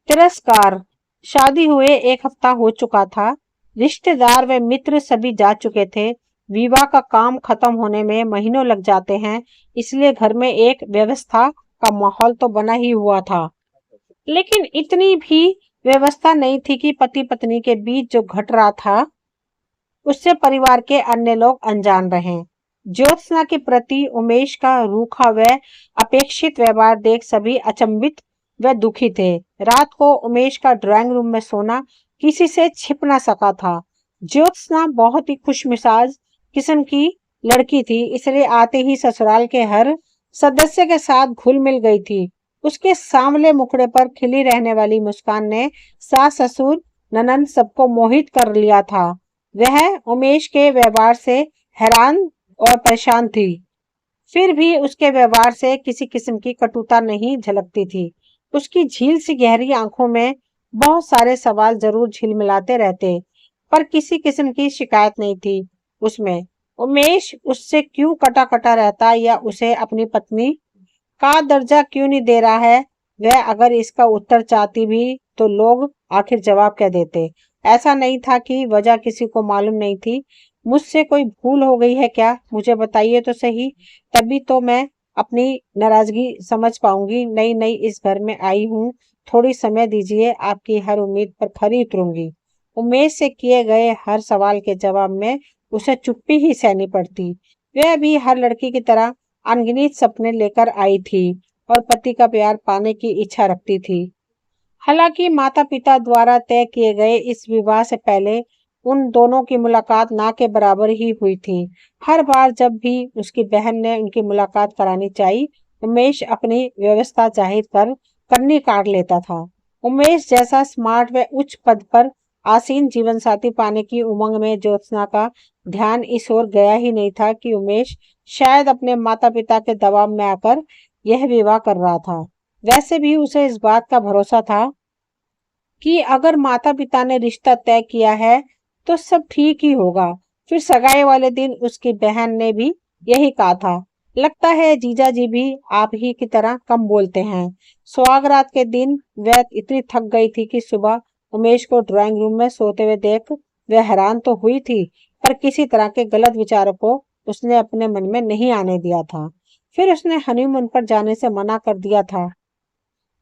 तिरस्कार। शादी हुए 1 हफ्ता हो चुका था। रिश्तेदार व मित्र सभी जा चुके थे। विवाह का काम खत्म होने में महीनों लग जाते हैं, इसलिए घर में एक व्यवस्था का माहौल तो बना ही हुआ था, लेकिन इतनी भी व्यवस्था नहीं थी कि पति पत्नी के बीच जो घट रहा था उससे परिवार के अन्य लोग अनजान रहे। ज्योत्सना के प्रति उमेश का रूखा व अपेक्षित व्यवहार देख सभी अचंभित व दुखी थे। रात को उमेश का ड्राइंग रूम में सोना किसी से छिप न सका था। ज्योत्सना बहुत ही खुशमिजाज किस्म की लड़की थी, इसलिए आते ही ससुराल के हर सदस्य के साथ घुल मिल गई थी। उसके सांवले मुखड़े पर खिली रहने वाली मुस्कान ने सास ससुर ननंद सबको मोहित कर लिया था। वह उमेश के व्यवहार से हैरान और परेशान थी, फिर भी उसके व्यवहार से किसी किस्म की कटुता नहीं झलकती थी। उसकी झील सी गहरी आंखों में बहुत सारे सवाल जरूर झिलमिलाते रहते, पर किसी किस्म की शिकायत नहीं थी उसमें। उमेश उससे क्यों कटा कटा रहता या उसे अपनी पत्नी का दर्जा क्यों नहीं दे रहा है, वह अगर इसका उत्तर चाहती भी तो लोग आखिर जवाब क्या देते। ऐसा नहीं था कि वजह किसी को मालूम नहीं थी। मुझसे कोई भूल हो गई है क्या, मुझे बताइए तो सही, तभी तो मैं अपनी नाराजगी समझ पाऊंगी। नई नई इस घर में आई हूँ, थोड़ी समय दीजिए, आपकी हर उम्मीद पर खरी उतरूंगी। उमेश से किए गए हर सवाल के जवाब में उसे चुप्पी ही सहनी पड़ती। वह भी हर लड़की की तरह अनगिनत सपने लेकर आई थी और पति का प्यार पाने की इच्छा रखती थी। हालांकि माता पिता द्वारा तय किए गए इस विवाह से पहले उन दोनों की मुलाकात ना के बराबर ही हुई थी। हर बार जब भी उसकी बहन ने उनकी मुलाकात करानी चाहिए, उमेश अपनी व्यवस्था जाहिर कर करनी काट लेता था। उमेश जैसा स्मार्ट व उच्च पद पर आसीन जीवन साथी पाने की उमंग में ज्योत्सना का ध्यान इस ओर गया ही नहीं था कि उमेश शायद अपने माता पिता के दबाव में आकर यह विवाह कर रहा था। वैसे भी उसे इस बात का भरोसा था कि अगर माता पिता ने रिश्ता तय किया है तो सब ठीक ही होगा। फिर सगाई वाले दिन उसकी बहन ने भी यही कहा था। लगता है जीजा जी भी आप ही की तरह कम बोलते हैं। सुहागरात के दिन वह इतनी थक गई थी कि सुबह उमेश को ड्राइंग रूम में सोते हुए देख वह हैरान तो हुई थी, पर किसी तरह के गलत विचारों को उसने अपने मन में नहीं आने दिया था। फिर उसने हनीमून पर जाने से मना कर दिया था,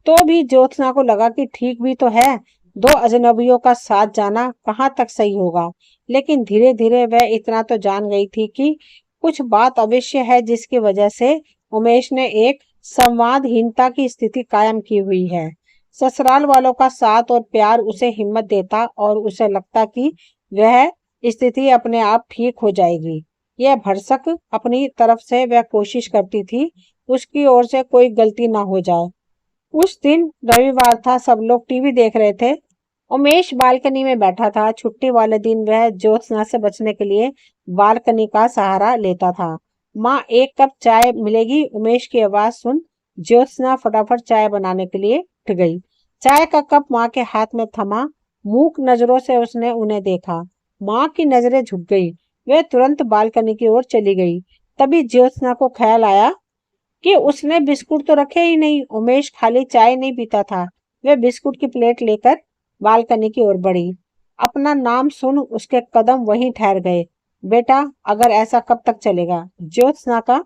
तो भी ज्योत्सना को लगा कि ठीक भी तो है, दो अजनबियों का साथ जाना कहाँ तक सही होगा। लेकिन धीरे धीरे वह इतना तो जान गई थी कि कुछ बात अवश्य है जिसकी वजह से उमेश ने एक संवादहीनता की स्थिति कायम की हुई है। ससुराल वालों का साथ और प्यार उसे हिम्मत देता और उसे लगता कि वह स्थिति अपने आप ठीक हो जाएगी। यह भरसक अपनी तरफ से वह कोशिश करती थी उसकी ओर से कोई गलती ना हो जाए। उस दिन रविवार था, सब लोग टीवी देख रहे थे। उमेश बालकनी में बैठा था। छुट्टी वाले दिन वह ज्योत्सना से बचने के लिए बालकनी का सहारा लेता था। माँ, 1 कप चाय मिलेगी? उमेश की आवाज सुन ज्योत्सना फटाफट चाय बनाने के लिए उठ गई। चाय का कप माँ के हाथ में थमा, मूक नजरों से उसने उन्हें देखा। माँ की नजरें झुक गई। वह तुरंत बालकनी की ओर चली गई। तभी ज्योत्सना को ख्याल आया कि उसने बिस्कुट तो रखे ही नहीं। उमेश खाली चाय नहीं पीता था। वह बिस्कुट की प्लेट लेकर बालकनी की ओर बढ़ी। अपना नाम सुन उसके कदम वहीं ठहर गए। बेटा, अगर ऐसा कब तक चलेगा? ज्योत्सना का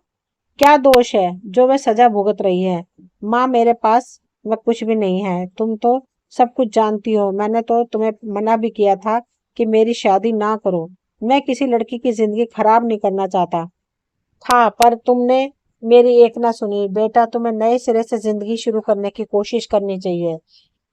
क्या दोष है जो वह सजा भुगत रही है? माँ, मेरे पास वह कुछ भी नहीं है, तुम तो सब कुछ जानती हो। मैंने तो तुम्हें मना भी किया था कि मेरी शादी ना करो। मैं किसी लड़की की जिंदगी खराब नहीं करना चाहता था, पर तुमने मेरी एक ना सुनी। बेटा, तुम्हें नए सिरे से जिंदगी शुरू करने की कोशिश करनी चाहिए।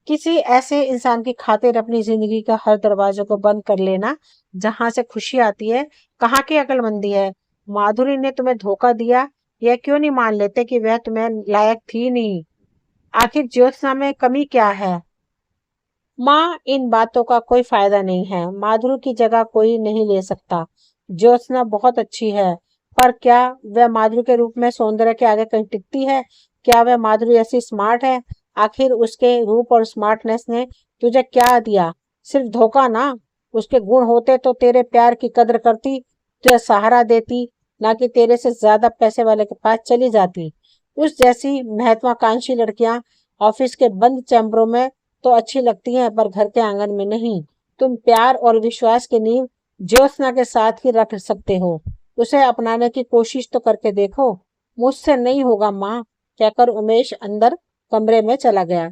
किसी ऐसे इंसान की खातिर अपनी जिंदगी का हर दरवाजे को बंद कर लेना जहां से खुशी आती है, कहाँ की अक्लमंदी है? माधुरी ने तुम्हें धोखा दिया, यह क्यों नहीं मान लेते कि वह तुम्हें लायक थी नहीं? आखिर ज्योत्सना में कमी क्या है? माँ, इन बातों का कोई फायदा नहीं है। माधुरी की जगह कोई नहीं ले सकता। ज्योत्सना बहुत अच्छी है, पर क्या वह माधुरी के रूप में सौंदर्य के आगे कहीं टिकती है? क्या वह माधुरी ऐसी स्मार्ट है? आखिर उसके रूप और स्मार्टनेस ने तुझे क्या दिया? सिर्फ धोखा ना। उसके गुण होते तो तेरे प्यार की कदर करती, तुझे सहारा देती, ना कि तेरे से ज्यादा पैसे वाले के पास चली जाती। उस जैसी महत्वाकांक्षी लड़कियां ऑफिस के बंद चैम्बरों में तो अच्छी लगती हैं पर घर के आंगन में नहीं। तुम प्यार और विश्वास की नींव ज्योत्सना के साथ ही रख सकते हो। उसे अपनाने की कोशिश तो करके देखो। मुझसे नहीं होगा माँ, कहकर उमेश अंदर कमरे में चला गया।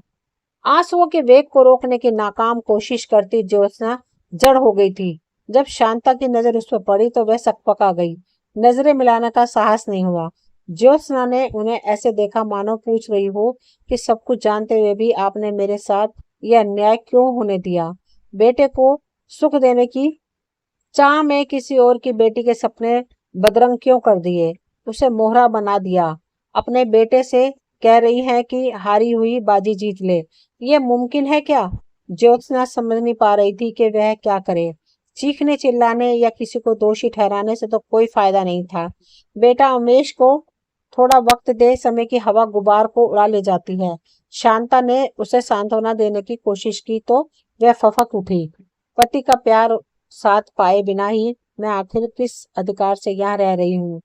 आंसुओं के वेग को रोकने की नाकाम कोशिश करती ज्योत्सना जड़ हो गई थी। जब शांता की नजर उस पर पड़ी तो वह सकपका गई। नजरें मिलाने का साहस नहीं हुआ। ज्योत्सना ने उन्हें ऐसे देखा मानो पूछ रही हो कि सब कुछ जानते हुए भी आपने मेरे साथ यह अन्याय क्यों होने दिया। बेटे को सुख देने की चाह में किसी और की बेटी के सपने बदरंग क्यों कर दिए, उसे मोहरा बना दिया। अपने बेटे से कह रही है कि हारी हुई बाजी जीत ले। ये मुमकिन है क्या? ज्योत्सना समझ नहीं पा रही थी कि वह क्या करे। चीखने चिल्लाने या किसी को दोषी ठहराने से तो कोई फायदा नहीं था। बेटा उमेश को थोड़ा वक्त दे, समय की हवा गुबार को उड़ा ले जाती है। शांता ने उसे सांत्वना देने की कोशिश की तो वह फफक उठी। पति का प्यार साथ पाए बिना ही मैं आखिर किस अधिकार से यहाँ रह रही हूँ?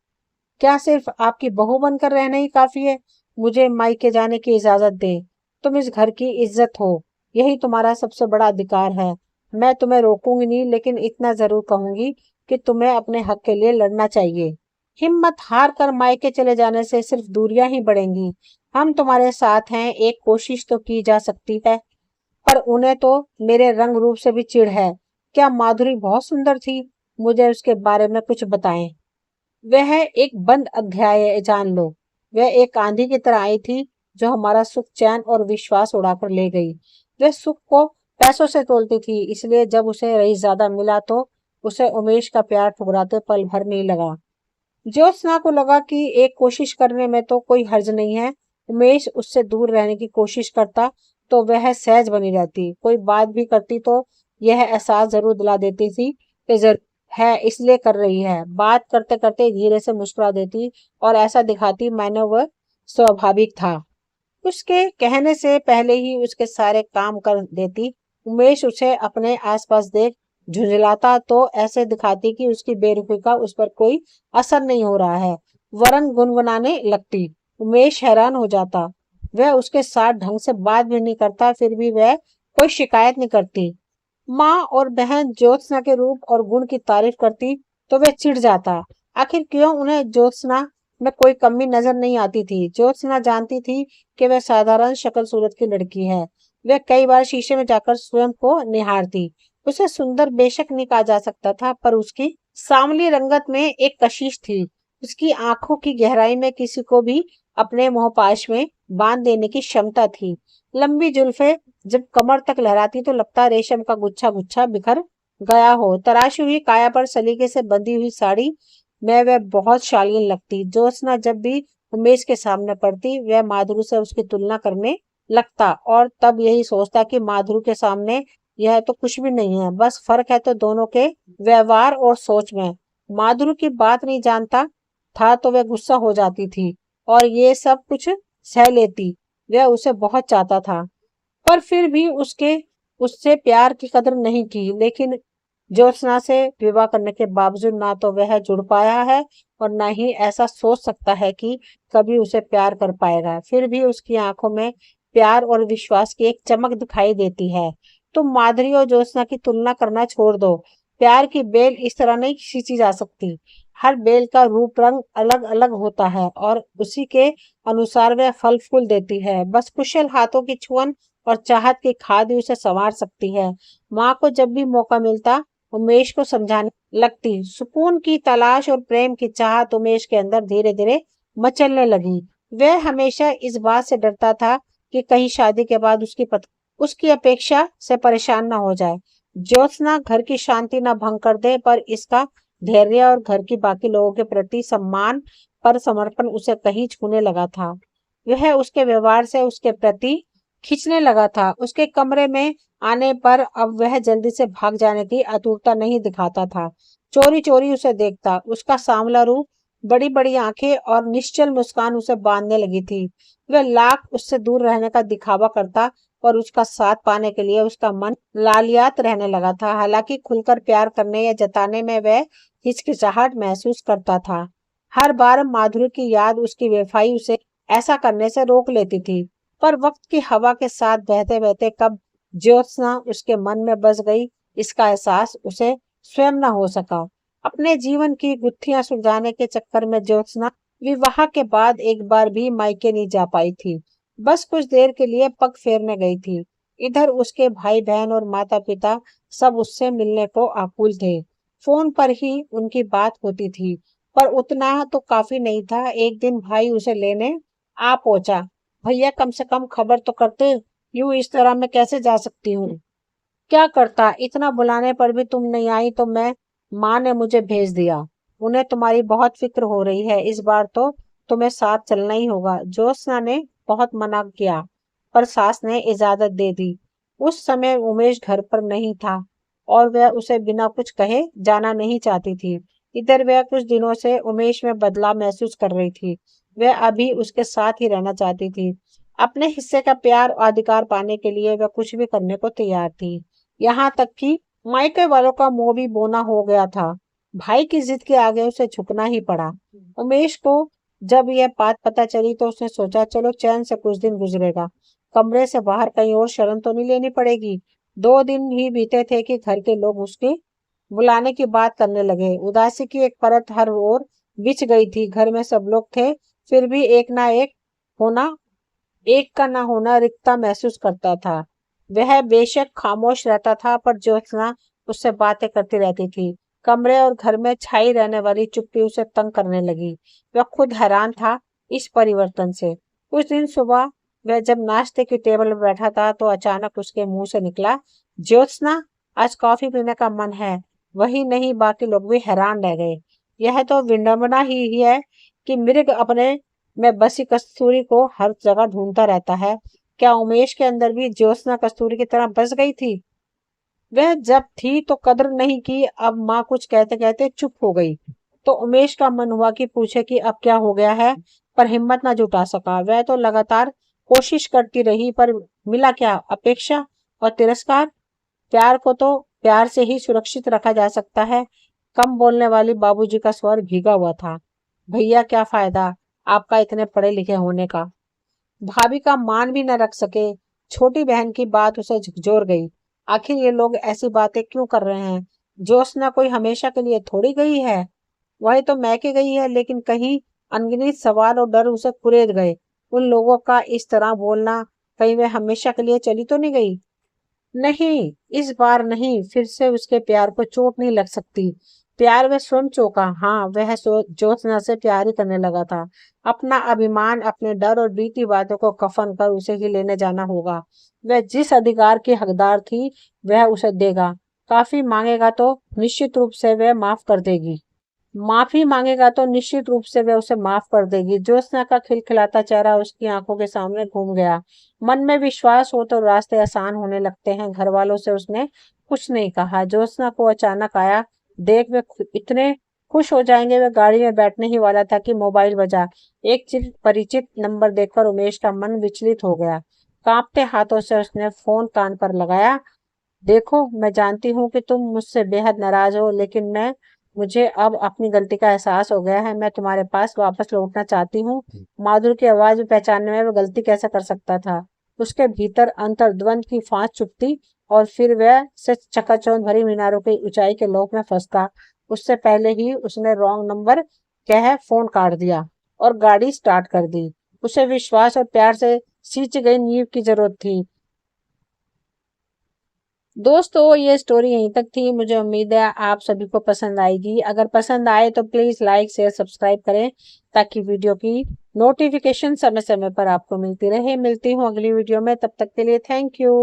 क्या सिर्फ आपकी बहू बनकर रहना ही काफी है? मुझे मायके जाने की इजाजत दे। तुम इस घर की इज्जत हो, यही तुम्हारा सबसे बड़ा अधिकार है। मैं तुम्हें रोकूंगी नहीं, लेकिन इतना जरूर कहूंगी कि तुम्हें अपने हक के लिए लड़ना चाहिए। हिम्मत हार कर मायके चले जाने से सिर्फ दूरियां ही बढ़ेंगी। हम तुम्हारे साथ हैं, एक कोशिश तो की जा सकती है। पर उन्हें तो मेरे रंग रूप से भी चिढ़ है। क्या माधुरी बहुत सुंदर थी? मुझे उसके बारे में कुछ बताएं। वह एक बंद अध्याय है, जान लो। वह एक आंधी की तरह आई थी जो हमारा सुख, चैन और विश्वास उड़ाकर ले गई। वह सुख को पैसों से तोलती थी, इसलिए जब उसे रईस ज्यादा मिला तो उसे उमेश का प्यार ठुकराते पल भर नहीं लगा। ज्योत्सना को लगा कि एक कोशिश करने में तो कोई हर्ज नहीं है। उमेश उससे दूर रहने की कोशिश करता तो वह सहज बनी रहती। कोई बात भी करती तो यह एहसास जरूर दिला देती थी कि जरूर है, इसलिए कर रही है। बात करते करते धीरे से मुस्कुरा देती और ऐसा दिखाती मानो वह स्वाभाविक था। उसके कहने से पहले ही उसके सारे काम कर देती। उमेश उसे अपने आसपास देख झुंझलाता तो ऐसे दिखाती कि उसकी बेरुखी का उस पर कोई असर नहीं हो रहा है, वरन गुनगुनाने लगती। उमेश हैरान हो जाता। वह उसके साथ ढंग से बात भी नहीं करता, फिर भी वह कोई शिकायत नहीं करती। माँ और बहन ज्योत्सना के रूप और गुण की तारीफ करती तो वह चिढ़ जाता। आखिर क्यों उन्हें ज्योत्सना में कोई कमी नजर नहीं आती थी? ज्योत्सना जानती थी कि वह साधारण शक्ल सूरत की लड़की है। वह कई बार शीशे में जाकर स्वयं को निहारती। उसे सुंदर बेशक नहीं कहा जा सकता था, पर उसकी सांवली रंगत में एक कशिश थी। उसकी आंखों की गहराई में किसी को भी अपने मोहपाश में बांध देने की क्षमता थी। लंबी जुल्फे जब कमर तक लहराती तो लगता रेशम का गुच्छा गुच्छा बिखर गया हो। तराशी हुई काया पर सलीके से बंधी हुई साड़ी में वह बहुत शालीन लगती। ज्योत्सना जब भी उमेश के सामने पड़ती वह माधुरी से उसकी तुलना करने लगता और तब यही सोचता कि माधुरी के सामने यह तो कुछ भी नहीं है, बस फर्क है तो दोनों के व्यवहार और सोच में। माधुरी की बात नहीं जानता था तो वह गुस्सा हो जाती थी और ये सब कुछ सह लेती। वह उसे बहुत चाहता था, पर फिर भी उसके उससे प्यार की कदर नहीं की। लेकिन ज्योत्सना से विवाह करने के बावजूद ना तो वह जुड़ पाया है और ना ही ऐसा सोच सकता है कि कभी उसे प्यार कर पाएगा। फिर भी उसकी आंखों में प्यार और विश्वास की एक चमक दिखाई देती है। तुम माधुरी और ज्योत्सना की तुलना करना छोड़ दो। प्यार की बेल इस तरह नहीं खींची जा सकती। हर बेल का रूप रंग अलग अलग होता है और उसी के अनुसार वह फल फूल देती है। बस कुशल हाथों की छुअन और चाहत की खाद ही उसे संवार सकती है। माँ को जब भी मौका मिलता उमेश को समझाने लगती। सुकून की तलाश और प्रेम की चाहत उमेश के अंदर धीरे धीरे मचलने लगी। वह हमेशा इस बात से डरता था कि कहीं शादी के बाद उसकी अपेक्षा से परेशान न हो जाए। ज्योत्सना घर की शांति न भंग कर दे, पर इसका धैर्य और घर की बाकी लोगों के प्रति सम्मान पर समर्पण उसे कहीं छूने लगा था। वह उसके व्यवहार से उसके प्रति खींचने लगा था। उसके कमरे में आने पर अब वह जल्दी से भाग जाने की आतुरता नहीं दिखाता था। चोरी चोरी उसे देखता। उसका सांवला रूप, बड़ी बड़ी आंखें और निश्चल मुस्कान उसे बांधने लगी थी। वह लाख उससे दूर रहने का दिखावा करता और उसका साथ पाने के लिए उसका मन लालियात रहने लगा था। हालांकि खुलकर प्यार करने या जताने में वह हिचकिचाहट महसूस करता था। हर बार माधुरी की याद, उसकी बेवफाई उसे ऐसा करने से रोक लेती थी। पर वक्त की हवा के साथ बहते बहते कब ज्योत्सना उसके मन में बस गई। इसका एहसास उसे स्वयं न हो सका। अपने जीवन की गुत्थियां सुलझाने के चक्कर में ज्योत्सना विवाह के बाद एक बार भी मायके नहीं जा पाई थी। बस कुछ देर के लिए पग फेरने गई थी। इधर उसके भाई बहन और माता पिता सब उससे मिलने को आकुल थे। फोन पर ही उनकी बात होती थी, पर उतना तो काफी नहीं था। एक दिन भाई उसे लेने आ पहुंचा। भैया कम से कम खबर तो करते, यूं इस तरह मैं कैसे जा सकती हूँ। क्या करता, इतना बुलाने पर भी तुम नहीं आई तो मैं माँ ने मुझे भेज दिया। उन्हें तुम्हारी बहुत फिक्र हो रही है, इस बार तो तुम्हें साथ चलना ही होगा। ज्योत्सना ने बहुत मना किया, पर सास ने इजाजत दे दी। उस समय उमेश घर पर नहीं था और वह उसे बिना कुछ कहे जाना नहीं चाहती थी। इधर वह कुछ दिनों से उमेश में बदलाव महसूस कर रही थी। वह अभी उसके साथ ही रहना चाहती थी। अपने हिस्से का प्यार और अधिकार पाने के लिए वह कुछ भी करने को तैयार थी। यहाँ तक कि मायके वालों का मुंह भी बोना हो गया था। भाई की जिद के आगे उसे झुकना ही पड़ा। उमेश को जब यह बात पता चली तो उसने सोचा चलो चैन से कुछ दिन गुजरेगा, कमरे से बाहर कहीं और शरण तो नहीं लेनी पड़ेगी। 2 दिन ही बीते थे कि घर के लोग उसके बुलाने की बात करने लगे। उदासी की एक परत हर ओर बिछ गई थी। घर में सब लोग थे, फिर भी होना एक का ना होना रिक्ता महसूस करता था। वह बेशक खामोश रहता था, पर ज्योत्सना उससे बातें करती रहती थी। कमरे और घर में छाई रहने वाली चुप्पी उसे तंग करने लगी। वह खुद हैरान था इस परिवर्तन से। उस दिन सुबह वह जब नाश्ते की टेबल पर बैठा था तो अचानक उसके मुंह से निकला, ज्योत्सना आज कॉफी पीने का मन है। वही नहीं, बाकी लोग भी हैरान रह गए। यह तो विडंबना ही है कि मृग अपने में बसी कस्तूरी को हर जगह ढूंढता रहता है। क्या उमेश के अंदर भी ज्योत्सना कस्तूरी की तरह बस गई थी? वह जब थी तो कद्र नहीं की, अब माँ कुछ कहते कहते चुप हो गई। तो उमेश का मन हुआ कि पूछे कि अब क्या हो गया है, पर हिम्मत ना जुटा सका। वह तो लगातार कोशिश करती रही, पर मिला क्या? अपेक्षा और तिरस्कार। प्यार को तो प्यार से ही सुरक्षित रखा जा सकता है। कम बोलने वाली बाबूजी का स्वर भीगा हुआ था। भैया क्या फायदा आपका इतने पढ़े लिखे होने का। भाभी का मान भी न रख सके। छोटी बहन की बात उसे झकझोर गई। आखिर ये लोग ऐसी बातें क्यों कर रहे हैं? ज्योत्सना कोई हमेशा के लिए थोड़ी गई है। वही तो मैके गई है, लेकिन कहीं अनगिनत सवाल और डर उसे कुरेद गए। उन लोगों का इस तरह बोलना, कहीं वह हमेशा के लिए चली तो नहीं गई? नहीं, इस बार नहीं। फिर से उसके प्यार को चोट नहीं लग सकती। प्यार वह स्वयं चौंका। हाँ, वह ज्योत्सना से प्यार ही करने लगा था। अपना अभिमान, अपने डर और बीती बातों को कफन कर उसे ही लेने जाना होगा। वह जिस अधिकार की हकदार थी वह उसे देगा। काफी मांगेगा तो निश्चित रूप से वह माफ कर देगी। माफी मांगेगा तो निश्चित रूप से वह उसे माफ कर देगी। ज्योत्सना का खिलखिलाता चेहरा उसकी आंखों के सामने घूम गया। मन में विश्वास हो तो रास्ते आसान होने लगते हैं। घर वालों से उसने कुछ नहीं कहा। ज्योत्सना को अचानक आया देख वे इतने खुश हो जाएंगे। वह गाड़ी में बैठने ही वाला था कि मोबाइल बजा। एक परिचित नंबर देखकर उमेश का मन विचलित हो गया। कांपते हाथों से उसने फोन कान पर लगाया। देखो, मैं जानती हूँ कि तुम मुझसे बेहद नाराज हो, लेकिन मुझे अब अपनी गलती का एहसास हो गया है। मैं तुम्हारे पास वापस लौटना चाहती हूँ। माधुर की आवाज में पहचानने में वह गलती कैसे कर सकता था? उसके भीतर अंतर्द्वंद की फांस चुभती और फिर वह से चकाचौंध भरी मीनारों की ऊंचाई के लोक में फंसता। उससे पहले ही उसने रॉन्ग नंबर कह फोन काट दिया और गाड़ी स्टार्ट कर दी। उसे विश्वास और प्यार से सींची गई नींव की जरूरत थी। दोस्तों, ये स्टोरी यहीं तक थी। मुझे उम्मीद है आप सभी को पसंद आएगी। अगर पसंद आए तो प्लीज लाइक शेयर सब्सक्राइब करें, ताकि वीडियो की नोटिफिकेशन समय समय पर आपको मिलती रहे। मिलती हूँ अगली वीडियो में, तब तक के लिए थैंक यू।